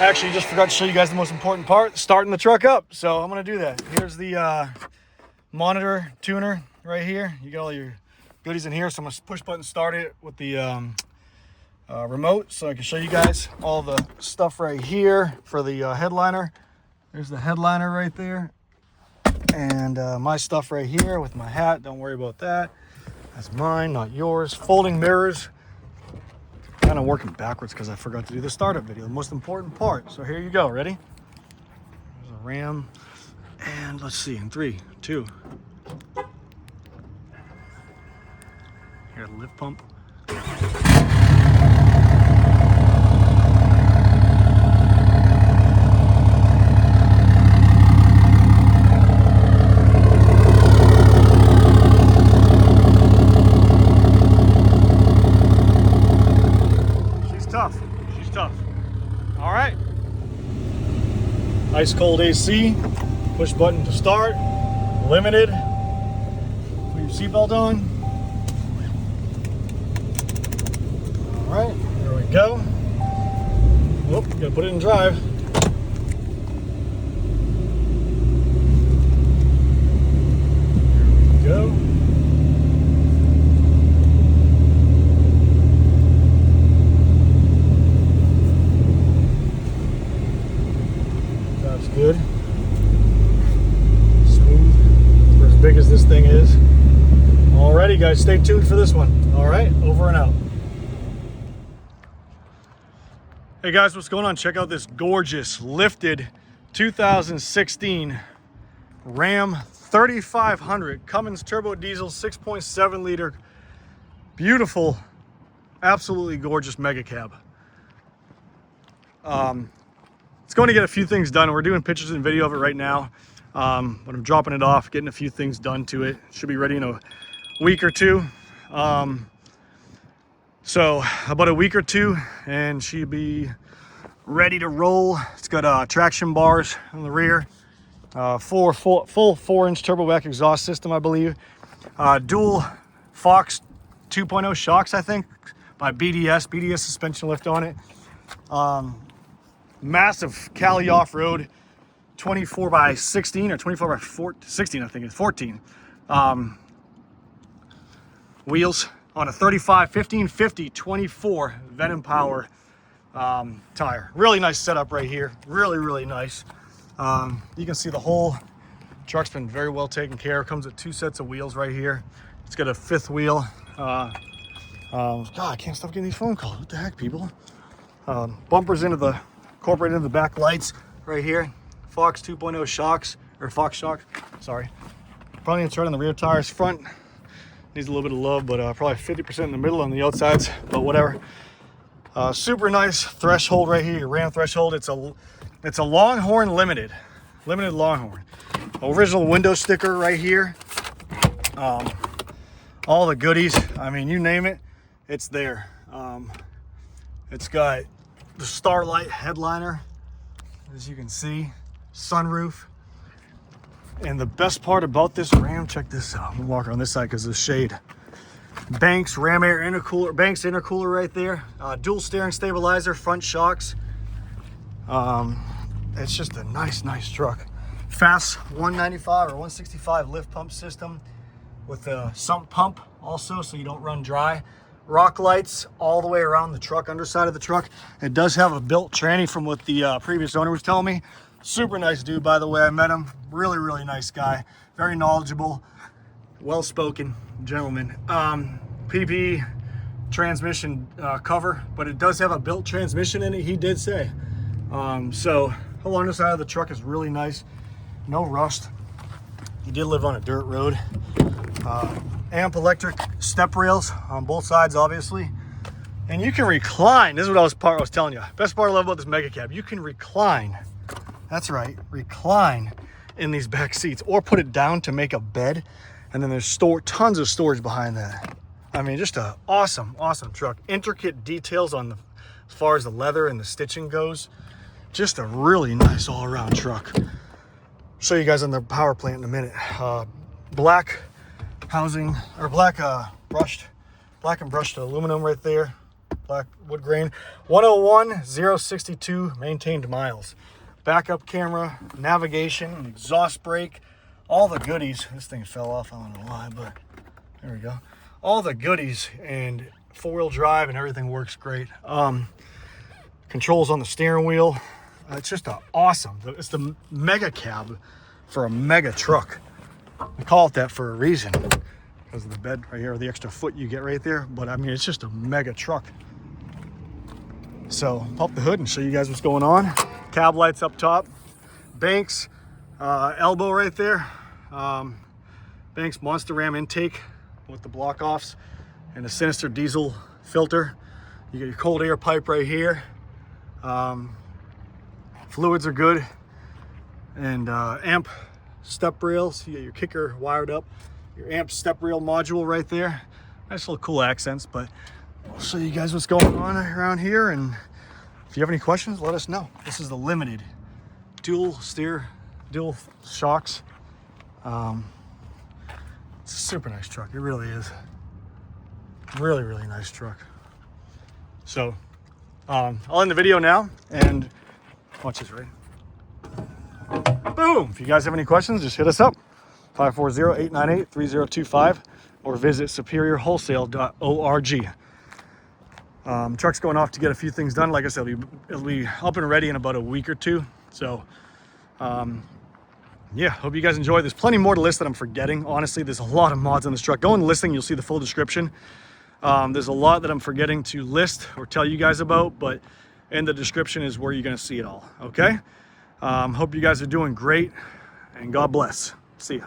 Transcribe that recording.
Actually, just forgot to show you guys the most important part, starting the truck up. So I'm gonna do that. Here's the monitor tuner right here. You got all your goodies in here. So I'm gonna push button start it with the remote so I can show you guys all the stuff right here for the headliner. There's the headliner right there. And my stuff right here with my hat. Don't worry about that. That's mine, not yours. Folding mirrors. Kind of working backwards because I forgot to do the startup video, the most important part. So here you go. Ready? There's a ram. And let's see, in 3, 2. Here, the lift pump. She's tough. All right. Ice cold AC. Push button to start. Limited. Put your seatbelt on. All right. There we go. Whoop. Gotta put it in drive. There we go. Good. Smooth. For as big as this thing is. Alrighty guys, stay tuned for this one. Alright, over and out. Hey guys, what's going on? Check out this gorgeous lifted 2016 Ram 3500 Cummins turbo diesel 6.7 liter. Beautiful, absolutely gorgeous mega cab. It's going to get a few things done. We're doing pictures and video of it right now, but I'm dropping it off, getting a few things done to it. Should be ready in a week or two. So about a week or two and she'll be ready to roll. It's got traction bars on the rear, full 4-inch turbo back exhaust system, I believe. Dual Fox 2.0 shocks, I think, by BDS suspension lift on it. Massive Cali off-road 24 by 16 or 24 by 16, I think it's 14 wheels on a 1550 24 Venom power tire. Really nice setup right here. Really nice. You can see the whole truck's been very well taken care of. Comes with 2 sets of wheels right here. It's got a 5th wheel. God, I can't stop getting these phone calls. What the heck, people? Bumpers incorporated into the back lights right here. Fox 2.0 shocks, or Fox shocks, sorry. Probably gonna start on the rear tires. Front needs a little bit of love, but probably 50% in the middle on the outsides, but whatever. Super nice threshold right here, your Ram threshold. It's a Longhorn limited Longhorn. Original window sticker right here. All the goodies, I mean, you name it, it's there. It's got the starlight headliner, as you can see, sunroof. And the best part about this Ram, check this out. I'm gonna walk around this side because of the shade. Banks Ram air intercooler, Banks intercooler right there. Dual steering stabilizer, front shocks. It's just a nice truck. Fass 195 or 165 lift pump system with a sump pump also, so you don't run dry. Rock lights all the way around the truck, underside of the truck. It does have a built tranny from what the previous owner was telling me. Super nice dude, by the way. I met him. Really nice guy. Very knowledgeable, well-spoken gentleman. PP transmission cover, but it does have a built transmission in it, he did say. So along the side of the truck is really nice. No rust. He did live on a dirt road. Amp electric step rails on both sides, obviously. And you can recline. This is what I was telling you. Best part I love about this mega cab, you can recline. That's right, recline in these back seats, or put it down to make a bed. And then there's tons of storage behind that. I mean, just a awesome truck. Intricate details on as far as the leather and the stitching goes. Just a really nice all-around truck. Show you guys on the power plant in a minute. Black housing, or black and brushed aluminum right there. black wood grain. 101,062 maintained miles. Backup camera, navigation, exhaust brake, all the goodies. This thing fell off, I don't know why, but there we go. All the goodies, and four-wheel drive and everything works great. Controls on the steering wheel. It's just awesome. It's the mega cab for a mega truck. I call it that for a reason, because of the bed right here, the extra foot you get right there. But I mean, it's just a mega truck. So pop the hood and show you guys what's going on. Cab lights up top. Banks, elbow right there. Banks Monster Ram intake with the block offs and a Sinister diesel filter. You got your cold air pipe right here. Fluids are good. And amp step rails. You got your kicker wired up. Your amp step rail module right there. Nice little cool accents, but I'll show you guys what's going on around here. And if you have any questions, let us know. This is the limited dual steer, dual shocks. It's a super nice truck. It really is. Really, really nice truck. So I'll end the video now and watch this, right? Boom! If you guys have any questions, just hit us up. 540-898-3025 or visit superiorwholesale.org. Truck's going off to get a few things done. Like I said, it'll be up and ready in about a week or two. So yeah, hope you guys enjoy. There's plenty more to list that I'm forgetting. Honestly, there's a lot of mods on this truck. Go in the listing, you'll see the full description. There's a lot that I'm forgetting to list or tell you guys about, but in the description is where you're going to see it all. Okay? Hope you guys are doing great, and God bless. See ya.